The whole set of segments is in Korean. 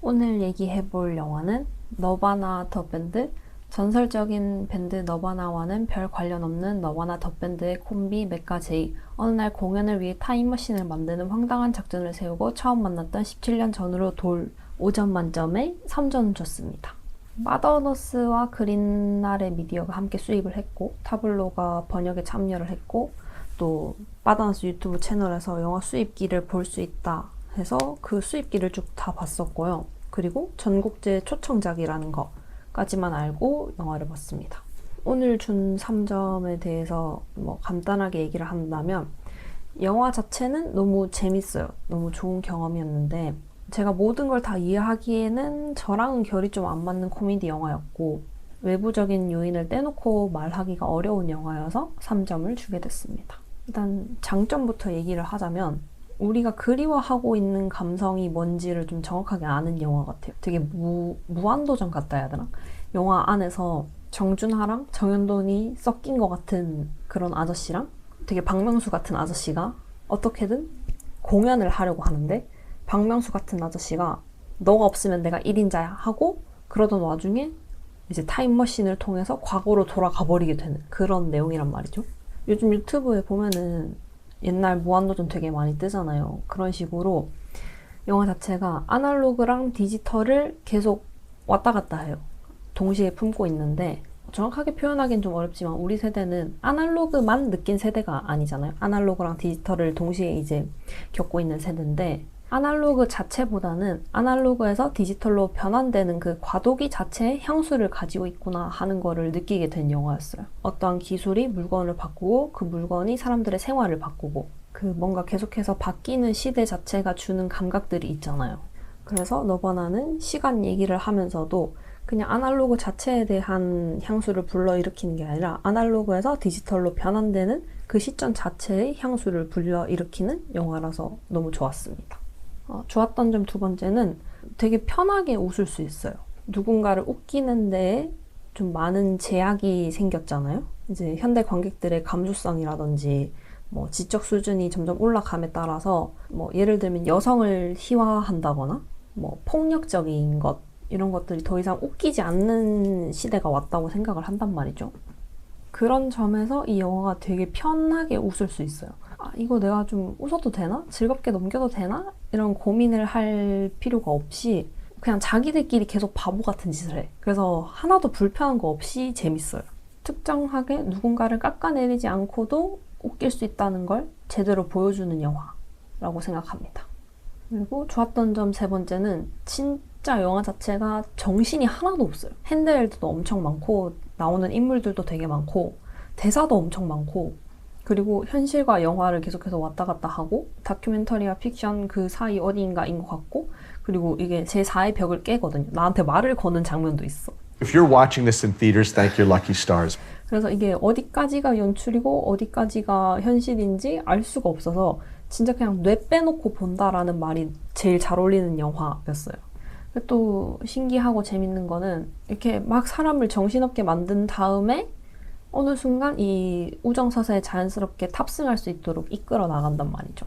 오늘 얘기해볼 영화는 너바나 더 밴드. 전설적인 밴드 너바나와는 별 관련 없는 너바나 더 밴드의 콤비 맥과 제이. 어느 날 공연을 위해 타임머신을 만드는 황당한 작전을 세우고 처음 만났던 17년 전으로 돌. 5점 만점에 3점을 줬습니다. 마더너스와 그린날의 미디어가 함께 수입을 했고, 타블로가 번역에 참여를 했고, 또 마더너스 유튜브 채널에서 영화 수입기를 볼 수 있다 해서 그 수입기를 쭉 다 봤었고요. 그리고 전국제 초청작이라는 거까지만 알고 영화를 봤습니다. 오늘 준 3점에 대해서 간단하게 얘기를 한다면, 영화 자체는 너무 재밌어요. 너무 좋은 경험이었는데 제가 모든 걸 다 이해하기에는 저랑은 결이 좀 안 맞는 코미디 영화였고, 외부적인 요인을 떼놓고 말하기가 어려운 영화여서 3점을 주게 됐습니다. 일단 장점부터 얘기를 하자면, 우리가 그리워하고 있는 감성이 뭔지를 좀 정확하게 아는 영화 같아요. 되게 무한도전 같다 해야 되나? 영화 안에서 정준하랑 정현돈이 섞인 것 같은 그런 아저씨랑 되게 박명수 같은 아저씨가 어떻게든 공연을 하려고 하는데, 박명수 같은 아저씨가 너가 없으면 내가 1인자야 하고, 그러던 와중에 이제 타임머신을 통해서 과거로 돌아가 버리게 되는 그런 내용이란 말이죠. 요즘 유튜브에 보면은 옛날 무한도전 되게 많이 뜨잖아요. 그런 식으로 영화 자체가 아날로그랑 디지털을 계속 왔다 갔다 해요. 동시에 품고 있는데, 정확하게 표현하기는 좀 어렵지만 우리 세대는 아날로그만 느낀 세대가 아니잖아요. 아날로그랑 디지털을 동시에 이제 겪고 있는 세대인데, 아날로그 자체보다는 아날로그에서 디지털로 변환되는 그 과도기 자체의 향수를 가지고 있구나 하는 거를 느끼게 된 영화였어요. 어떠한 기술이 물건을 바꾸고 그 물건이 사람들의 생활을 바꾸고, 그 뭔가 계속해서 바뀌는 시대 자체가 주는 감각들이 있잖아요. 그래서 너바나는 시간 얘기를 하면서도 그냥 아날로그 자체에 대한 향수를 불러일으키는 게 아니라 아날로그에서 디지털로 변환되는 그 시점 자체의 향수를 불러일으키는 영화라서 너무 좋았습니다. 좋았던 점 두 번째는 되게 편하게 웃을 수 있어요. 누군가를 웃기는 데에 좀 많은 제약이 생겼잖아요. 이제 현대 관객들의 감수성이라든지 지적 수준이 점점 올라감에 따라서 예를 들면 여성을 희화한다거나 폭력적인 것, 이런 것들이 더 이상 웃기지 않는 시대가 왔다고 생각을 한단 말이죠. 그런 점에서 이 영화가 되게 편하게 웃을 수 있어요. 이거 내가 좀 웃어도 되나? 즐겁게 넘겨도 되나? 이런 고민을 할 필요가 없이 그냥 자기들끼리 계속 바보 같은 짓을 해. 그래서 하나도 불편한 거 없이 재밌어요. 특정하게 누군가를 깎아내리지 않고도 웃길 수 있다는 걸 제대로 보여주는 영화라고 생각합니다. 그리고 좋았던 점 세 번째는 진짜 영화 자체가 정신이 하나도 없어요. 핸드헬드도 엄청 많고, 나오는 인물들도 되게 많고, 대사도 엄청 많고, 그리고 현실과 영화를 계속해서 왔다 갔다 하고, 다큐멘터리와 픽션 그 사이 어디인가인 것 같고, 그리고 이게 제4의 벽을 깨거든요. 나한테 말을 거는 장면도 있어. If you're watching this in theaters, thank your lucky stars. 그래서 이게 어디까지가 연출이고 어디까지가 현실인지 알 수가 없어서 진짜 그냥 뇌 빼놓고 본다라는 말이 제일 잘 어울리는 영화였어요. 또 신기하고 재밌는 거는 이렇게 막 사람을 정신없게 만든 다음에 어느 순간 이 우정서사에 자연스럽게 탑승할 수 있도록 이끌어 나간단 말이죠.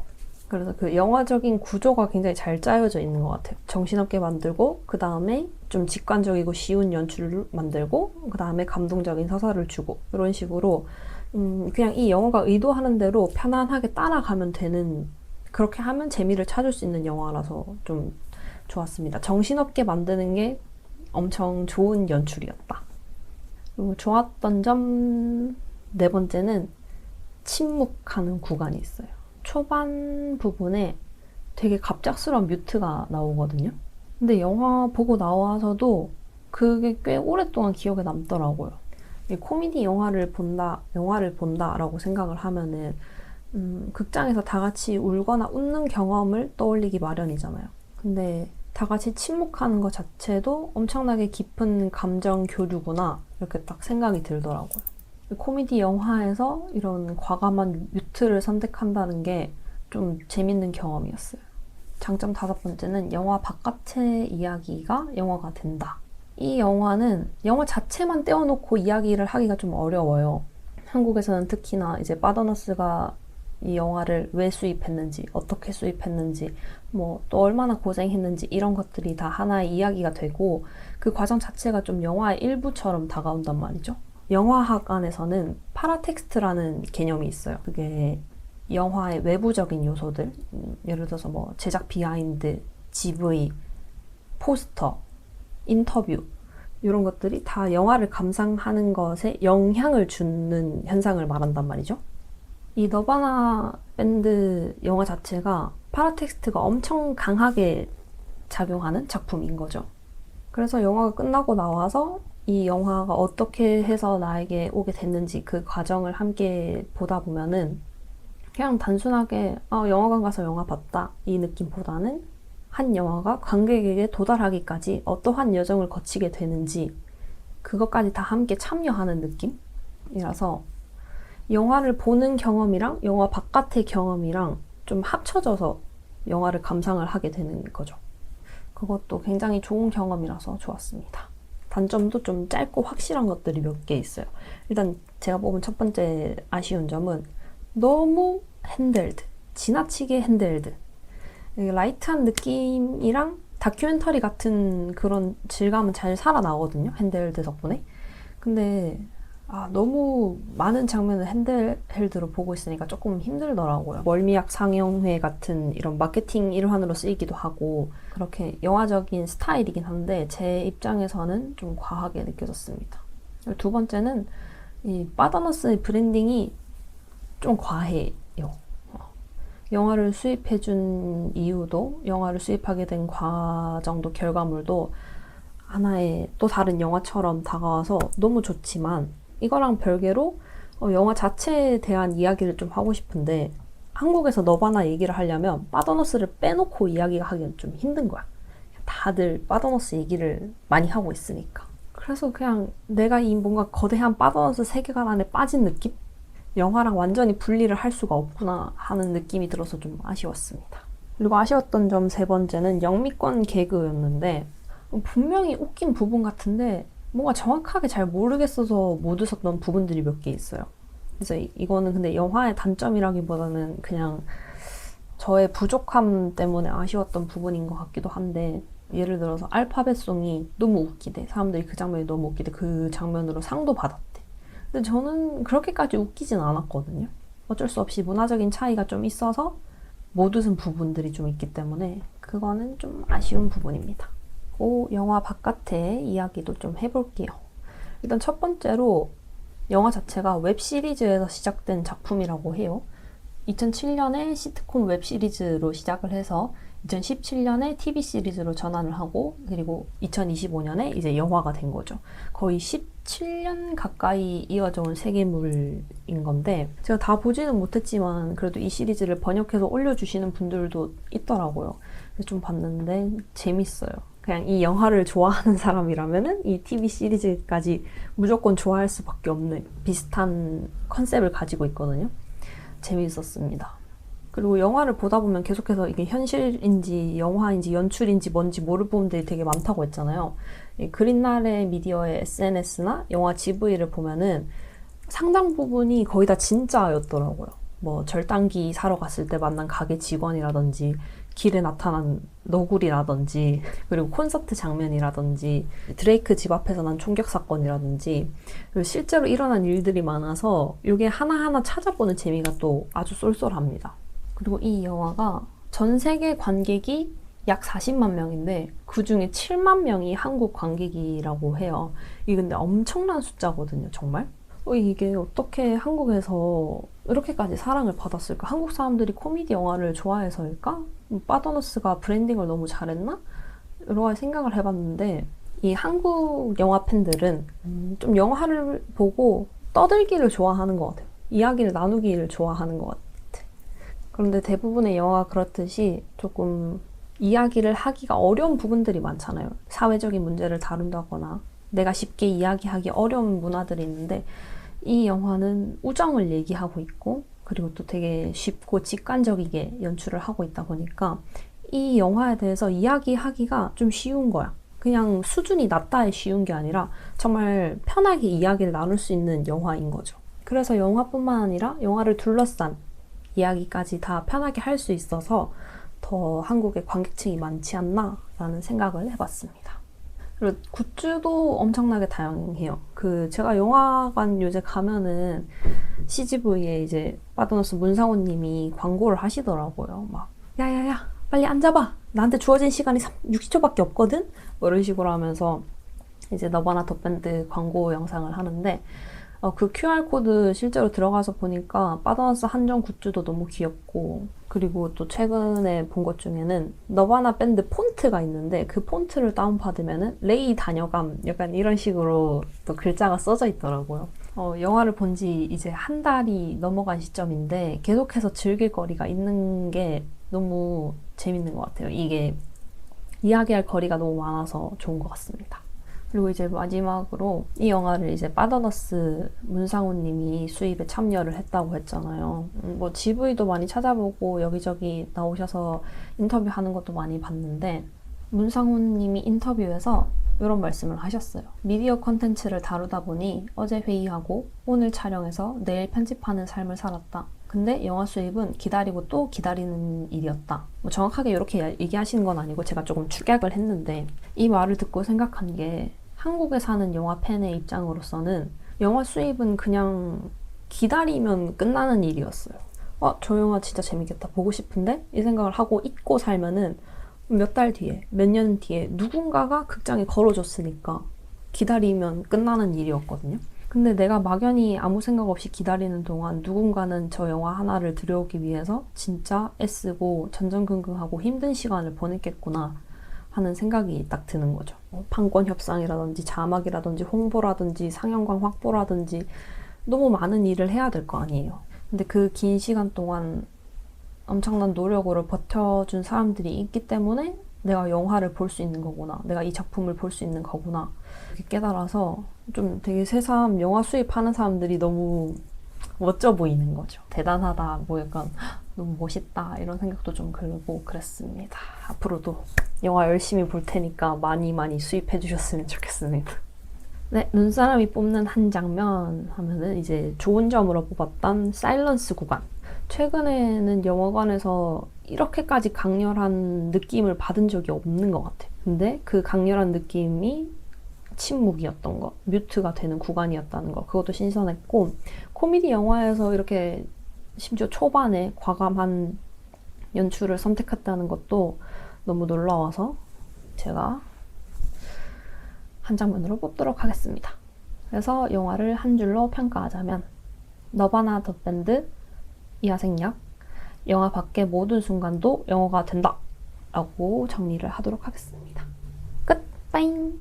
그래서 그 영화적인 구조가 굉장히 잘 짜여져 있는 것 같아요. 정신없게 만들고, 그 다음에 좀 직관적이고 쉬운 연출을 만들고, 그 다음에 감동적인 서사를 주고, 이런 식으로 그냥 이 영화가 의도하는 대로 편안하게 따라가면 되는, 그렇게 하면 재미를 찾을 수 있는 영화라서 좀 좋았습니다. 정신없게 만드는 게 엄청 좋은 연출이었다. 그리고 좋았던 점 네 번째는 침묵하는 구간이 있어요. 초반 부분에 되게 갑작스러운 뮤트가 나오거든요. 근데 영화 보고 나와서도 그게 꽤 오랫동안 기억에 남더라고요. 코미디 영화를 본다라고 생각을 하면은 극장에서 다 같이 울거나 웃는 경험을 떠올리기 마련이잖아요. 근데 다 같이 침묵하는 것 자체도 엄청나게 깊은 감정 교류구나, 이렇게 딱 생각이 들더라고요. 코미디 영화에서 이런 과감한 뮤트를 선택한다는 게 좀 재밌는 경험이었어요. 장점 다섯 번째는 영화 바깥의 이야기가 영화가 된다. 이 영화는 영화 자체만 떼어놓고 이야기를 하기가 좀 어려워요. 한국에서는 특히나 이제 마더너스가 이 영화를 왜 수입했는지, 어떻게 수입했는지, 뭐 또 얼마나 고생했는지 이런 것들이 다 하나의 이야기가 되고 그 과정 자체가 좀 영화의 일부처럼 다가온단 말이죠. 영화학 안에서는 파라텍스트라는 개념이 있어요. 그게 영화의 외부적인 요소들, 예를 들어서 뭐 제작 비하인드, GV, 포스터, 인터뷰 이런 것들이 다 영화를 감상하는 것에 영향을 주는 현상을 말한단 말이죠. 이 너바나 밴드 영화 자체가 파라텍스트가 엄청 강하게 작용하는 작품인 거죠. 그래서 영화가 끝나고 나와서 이 영화가 어떻게 해서 나에게 오게 됐는지 그 과정을 함께 보다 보면은 그냥 단순하게 영화관 가서 영화 봤다 이 느낌보다는 한 영화가 관객에게 도달하기까지 어떠한 여정을 거치게 되는지 그것까지 다 함께 참여하는 느낌이라서 영화를 보는 경험이랑 영화 바깥의 경험이랑 좀 합쳐져서 영화를 감상을 하게 되는 거죠. 그것도 굉장히 좋은 경험이라서 좋았습니다. 단점도 좀 짧고 확실한 것들이 몇 개 있어요. 일단 제가 뽑은 첫 번째 아쉬운 점은 너무 핸들드, 지나치게 핸들드. 라이트한 느낌이랑 다큐멘터리 같은 그런 질감은 잘 살아나거든요. 핸들드 덕분에. 근데 너무 많은 장면을 핸들헬드로 보고 있으니까 조금 힘들더라고요. 멀미약 상영회 같은 이런 마케팅 일환으로 쓰이기도 하고 그렇게 영화적인 스타일이긴 한데 제 입장에서는 좀 과하게 느껴졌습니다. 두 번째는 이 바더너스의 브랜딩이 좀 과해요. 영화를 수입해준 이유도 영화를 수입하게 된 과정도 결과물도 하나의 또 다른 영화처럼 다가와서 너무 좋지만 이거랑 별개로 영화 자체에 대한 이야기를 좀 하고 싶은데 한국에서 너바나 얘기를 하려면 바더너스를 빼놓고 이야기가 하기는 좀 힘든 거야. 다들 바더너스 얘기를 많이 하고 있으니까. 그래서 그냥 내가 이 뭔가 거대한 바더너스 세계관 안에 빠진 느낌? 영화랑 완전히 분리를 할 수가 없구나 하는 느낌이 들어서 좀 아쉬웠습니다. 그리고 아쉬웠던 점 세 번째는 영미권 개그였는데 분명히 웃긴 부분 같은데 뭔가 정확하게 잘 모르겠어서 못 웃었던 부분들이 몇 개 있어요. 그래서 이거는 근데 영화의 단점이라기보다는 그냥 저의 부족함 때문에 아쉬웠던 부분인 것 같기도 한데 예를 들어서 알파벳송이 너무 웃기대. 사람들이 그 장면이 너무 웃기대. 그 장면으로 상도 받았대. 근데 저는 그렇게까지 웃기진 않았거든요. 어쩔 수 없이 문화적인 차이가 좀 있어서 못 웃은 부분들이 좀 있기 때문에 그거는 좀 아쉬운 부분입니다. 영화 바깥의 이야기도 좀 해볼게요. 일단 첫 번째로 영화 자체가 웹시리즈에서 시작된 작품이라고 해요. 2007년에 시트콤 웹시리즈로 시작을 해서 2017년에 TV 시리즈로 전환을 하고 그리고 2025년에 이제 영화가 된 거죠. 거의 17년 가까이 이어져 온 세계물인 건데 제가 다 보지는 못했지만 그래도 이 시리즈를 번역해서 올려주시는 분들도 있더라고요. 그래서 좀 봤는데 재밌어요. 그냥 이 영화를 좋아하는 사람이라면은 이 TV 시리즈까지 무조건 좋아할 수밖에 없는 비슷한 컨셉을 가지고 있거든요. 재미있었습니다. 그리고 영화를 보다 보면 계속해서 이게 현실인지 영화인지 연출인지 뭔지 모를 부분들이 되게 많다고 했잖아요. 이 그린날의 미디어의 SNS나 영화 GV를 보면은 상당 부분이 거의 다 진짜였더라고요. 뭐 절단기 사러 갔을 때 만난 가게 직원이라든지 길에 나타난 너구리라든지 그리고 콘서트 장면이라든지 드레이크 집 앞에서 난 총격 사건이라든지 그리고 실제로 일어난 일들이 많아서 이게 하나하나 찾아보는 재미가 또 아주 쏠쏠합니다. 그리고 이 영화가 전 세계 관객이 약 40만 명인데 그 중에 7만 명이 한국 관객이라고 해요. 이게 근데 엄청난 숫자거든요, 정말. 이게 어떻게 한국에서 이렇게까지 사랑을 받았을까? 한국 사람들이 코미디 영화를 좋아해서일까? 바더너스가 브랜딩을 너무 잘했나? 여러 생각을 해봤는데 이 한국 영화 팬들은 좀 영화를 보고 떠들기를 좋아하는 것 같아요. 이야기를 나누기를 좋아하는 것 같아요. 그런데 대부분의 영화가 그렇듯이 조금 이야기를 하기가 어려운 부분들이 많잖아요. 사회적인 문제를 다룬다거나 내가 쉽게 이야기하기 어려운 문화들이 있는데 이 영화는 우정을 얘기하고 있고 그리고 또 되게 쉽고 직관적이게 연출을 하고 있다 보니까 이 영화에 대해서 이야기하기가 좀 쉬운 거야. 그냥 수준이 낮다에 쉬운 게 아니라 정말 편하게 이야기를 나눌 수 있는 영화인 거죠. 그래서 영화뿐만 아니라 영화를 둘러싼 이야기까지 다 편하게 할 수 있어서 더 한국에 관객층이 많지 않나 라는 생각을 해봤습니다. 그리고 굿즈도 엄청나게 다양해요. 제가 영화관 요새 가면은 CGV에 이제 빠더너스 문상훈 님이 광고를 하시더라고요. 막, 야야야, 빨리 앉아봐. 나한테 주어진 시간이 60초밖에 없거든? 뭐 이런 식으로 하면서 이제 너바나 덧밴드 광고 영상을 하는데, 그 QR코드 실제로 들어가서 보니까 빠더너스 한정 굿즈도 너무 귀엽고, 그리고 또 최근에 본 것 중에는 너바나 밴드 폰트가 있는데 그 폰트를 다운받으면은 레이 다녀감 약간 이런 식으로 또 글자가 써져 있더라고요. 영화를 본 지 이제 한 달이 넘어간 시점인데 계속해서 즐길 거리가 있는 게 너무 재밌는 것 같아요. 이게 이야기할 거리가 너무 많아서 좋은 것 같습니다. 그리고 이제 마지막으로 이 영화를 이제 빠더너스 문상훈 님이 수입에 참여를 했다고 했잖아요. 뭐 GV도 많이 찾아보고 여기저기 나오셔서 인터뷰하는 것도 많이 봤는데 문상훈 님이 인터뷰에서 이런 말씀을 하셨어요. 미디어 컨텐츠를 다루다 보니 어제 회의하고 오늘 촬영해서 내일 편집하는 삶을 살았다. 근데 영화 수입은 기다리고 또 기다리는 일이었다. 뭐 정확하게 이렇게 얘기하시는 건 아니고 제가 조금 축약을 했는데 이 말을 듣고 생각한 게 한국에 사는 영화 팬의 입장으로서는 영화 수입은 그냥 기다리면 끝나는 일이었어요. 저 영화 진짜 재밌겠다. 보고 싶은데? 이 생각을 하고 잊고 살면은 몇 달 뒤에, 몇 년 뒤에 누군가가 극장에 걸어줬으니까 기다리면 끝나는 일이었거든요. 근데 내가 막연히 아무 생각 없이 기다리는 동안 누군가는 저 영화 하나를 들여오기 위해서 진짜 애쓰고 전전긍긍하고 힘든 시간을 보냈겠구나 하는 생각이 딱 드는 거죠. 판권 협상이라든지 자막이라든지 홍보라든지 상영관 확보라든지 너무 많은 일을 해야 될 거 아니에요. 근데 그 긴 시간 동안 엄청난 노력으로 버텨준 사람들이 있기 때문에 내가 영화를 볼 수 있는 거구나. 내가 이 작품을 볼 수 있는 거구나. 이렇게 깨달아서 좀 되게 새삼 영화 수입하는 사람들이 너무 멋져 보이는 거죠. 대단하다. 뭐 약간 너무 멋있다. 이런 생각도 좀 들고 그랬습니다. 앞으로도 영화 열심히 볼 테니까 많이 수입해 주셨으면 좋겠습니다. 네, 눈사람이 뽑는 한 장면 하면은 이제 좋은 점으로 뽑았던 사일런스 구간. 최근에는 영화관에서 이렇게까지 강렬한 느낌을 받은 적이 없는 것 같아요. 근데 그 강렬한 느낌이 침묵이었던 거, 뮤트가 되는 구간이었다는 거, 그것도 신선했고, 코미디 영화에서 이렇게 심지어 초반에 과감한 연출을 선택했다는 것도 너무 놀라워서 제가 한 장면으로 뽑도록 하겠습니다. 그래서 영화를 한 줄로 평가하자면 너바나 덧밴드 이하생약, 영화 밖의 모든 순간도 영화가 된다 라고 정리를 하도록 하겠습니다. 끝! 빠잉!